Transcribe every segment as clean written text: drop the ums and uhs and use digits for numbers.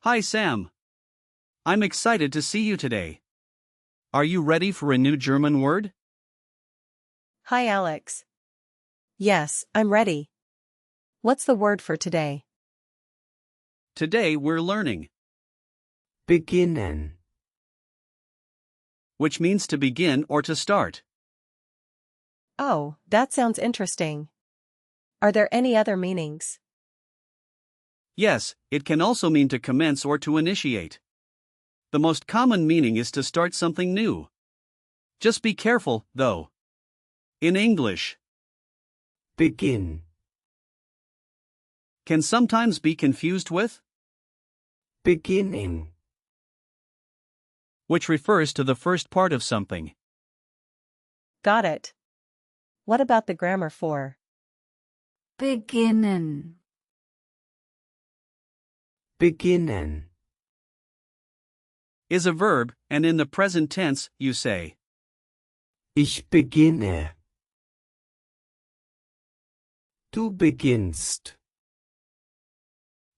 Hi Sam. I'm excited to see you today. Are you ready for a new German word? Hi Alex. Yes, I'm ready. What's the word for today? Today we're learning, beginnen, which means to begin or to start. Oh, that sounds interesting. Are there any other meanings? Yes, it can also mean to commence or to initiate. The most common meaning is to start something new. Just be careful, though. In English, begin, can sometimes be confused with, beginning, which refers to the first part of something. Got it. What about the grammar for beginnen, beginnen, Is a verb, and in the present tense, you say, ich beginne, du beginnst,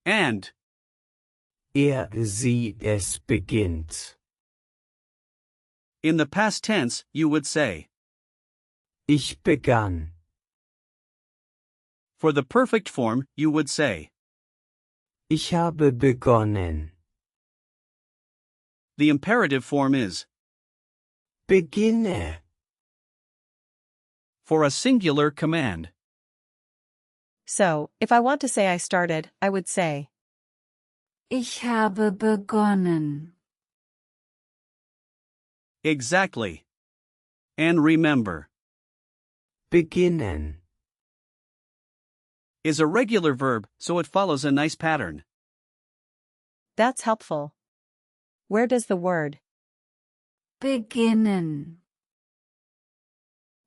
and. sie, es beginnt. In the past tense, you would say, Ich begann, for the perfect form, you would say, ich habe begonnen, the imperative form is, beginne, for a singular command. So, if I want to say I started, I would say ich habe begonnen. Exactly. And remember, beginnen, is a regular verb, so it follows a nice pattern. that's helpful. Where does the word Beginnen,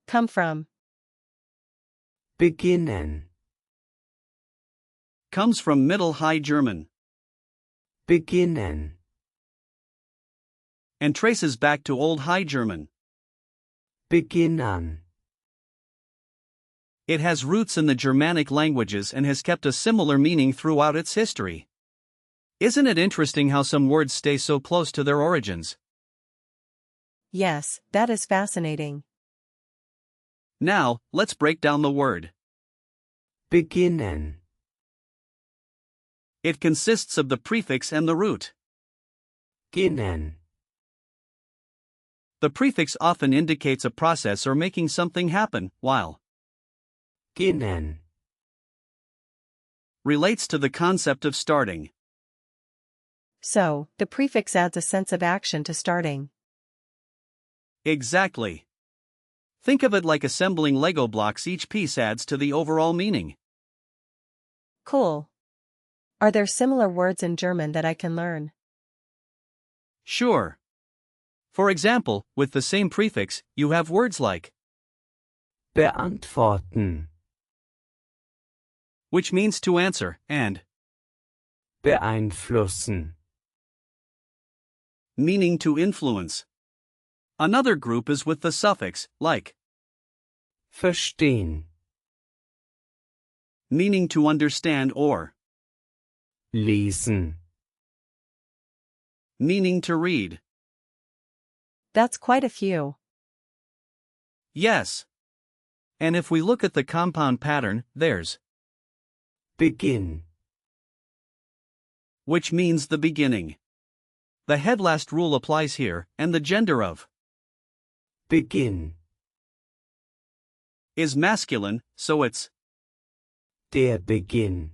come from? beginnen, Comes from Middle High German, beginnen, and traces back to Old High German. beginnen, It has roots in the Germanic languages and has kept a similar meaning throughout its history. Isn't it interesting how some words stay so close to their origins? Yes, that is fascinating. Now, let's break down the word. beginnen, It consists of the prefix and the root. ginnen, The prefix often indicates a process or making something happen, while ginnen, relates to the concept of starting. So, the prefix adds a sense of action to starting. Exactly. Think of it like assembling Lego blocks. Each piece adds to the overall meaning. Cool. Are there similar words in German that I can learn? Sure. For example, with the same prefix, you have words like, beantworten, which means to answer, and beeinflussen, meaning to influence. Another group is with the suffix, like, verstehen, meaning to understand or lesen, meaning to read. That's quite a few. Yes. And if we look at the compound pattern, there's beginn, which means the beginning. The head last rule applies here, and the gender of beginn, is masculine, so it's der Beginn.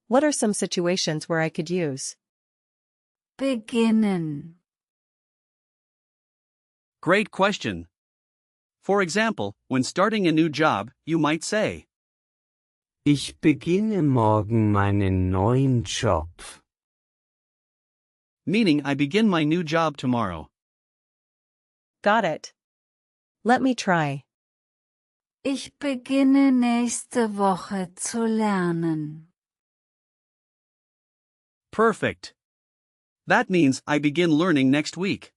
What are some situations where I could use beginnen, great question. For example, when starting a new job, you might say, Ich beginne morgen meinen neuen Job. meaning I begin my new job tomorrow. Got it. Let me try. Ich beginne nächste Woche zu lernen. Perfect. That means I begin learning next week.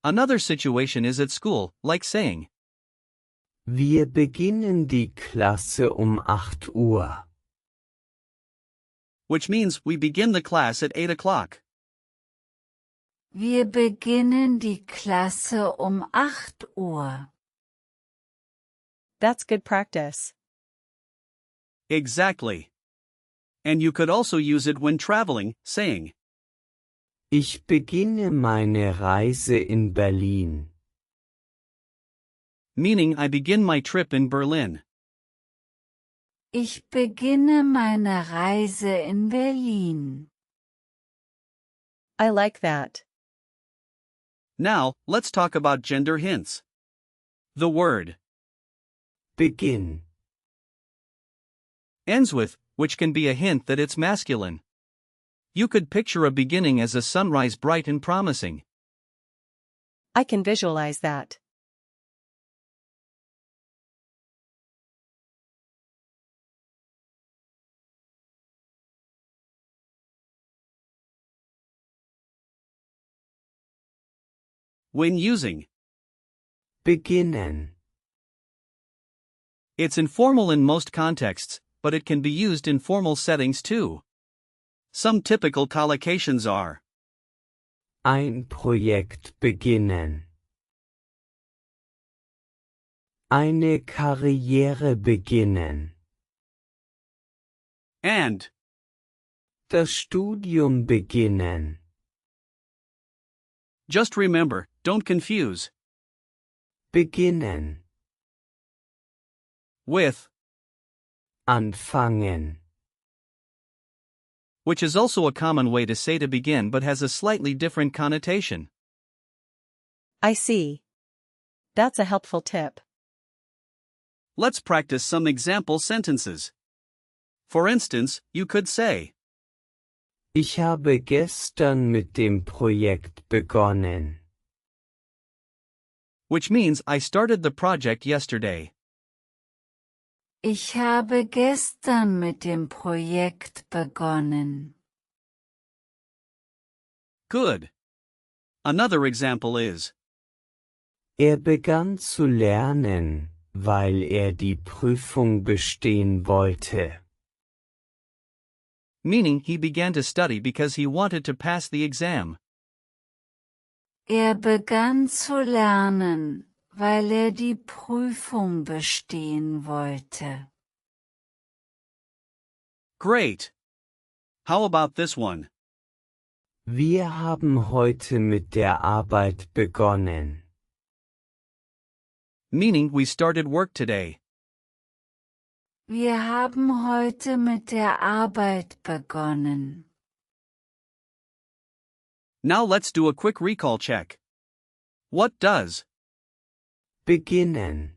Another situation is at school, like saying, Wir beginnen die Klasse 8 Uhr. which means we begin the class at 8 o'clock. Wir beginnen die Klasse 8 Uhr. That's good practice. Exactly. And you could also use it when traveling, saying, Ich beginne meine Reise in Berlin. meaning I begin my trip in Berlin. Ich beginne meine Reise in Berlin. I like that. Now, let's talk about gender hints. The word Begin. ends with, which can be a hint that it's masculine. You could picture a beginning as a sunrise bright and promising. I can visualize that. When using, Beginnen. it's informal in most contexts, but it can be used in formal settings too. Some typical collocations are Ein Projekt beginnen. Eine Karriere beginnen. and Das Studium beginnen. just remember, don't confuse Beginnen. with, Anfangen. which is also a common way to say to begin but has a slightly different connotation. I see. That's a helpful tip. Let's practice some example sentences. For instance, you could say, Ich habe gestern mit dem Projekt begonnen. which means I started the project yesterday. Ich habe gestern mit dem Projekt begonnen. Good. Another example is, Begann zu lernen, weil die Prüfung bestehen wollte. meaning he began to study because he wanted to pass the exam. Begann zu lernen, weil die Prüfung bestehen wollte. Great. How about this one? Wir haben heute mit der Arbeit begonnen. Meaning we started work today. Wir haben heute mit der Arbeit begonnen. Now let's do a quick recall check. What does Beginnen.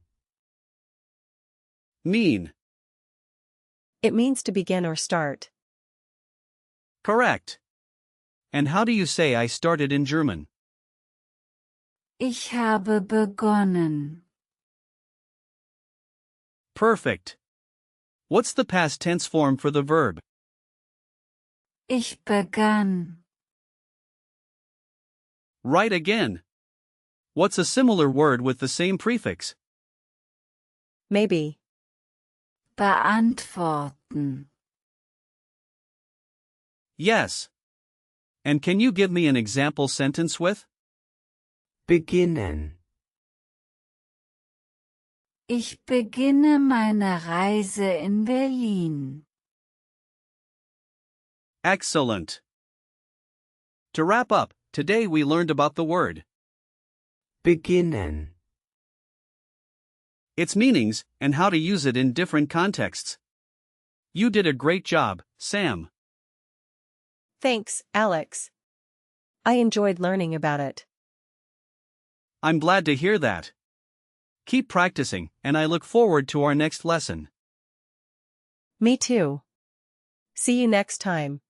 mean? It means to begin or start. Correct. And how do you say I started in German? Ich habe begonnen. Perfect. What's the past tense form for the verb? Ich begann. Right again. What's a similar word with the same prefix? Maybe. Beantworten. Yes. And can you give me an example sentence with? Beginnen. Ich beginne meine Reise in Berlin. Excellent. To wrap up, today we learned about the word, Beginnen. its meanings, and how to use it in different contexts. You did a great job, Sam. Thanks, Alex. I enjoyed learning about it. I'm glad to hear that. Keep practicing, and I look forward to our next lesson. Me too. See you next time.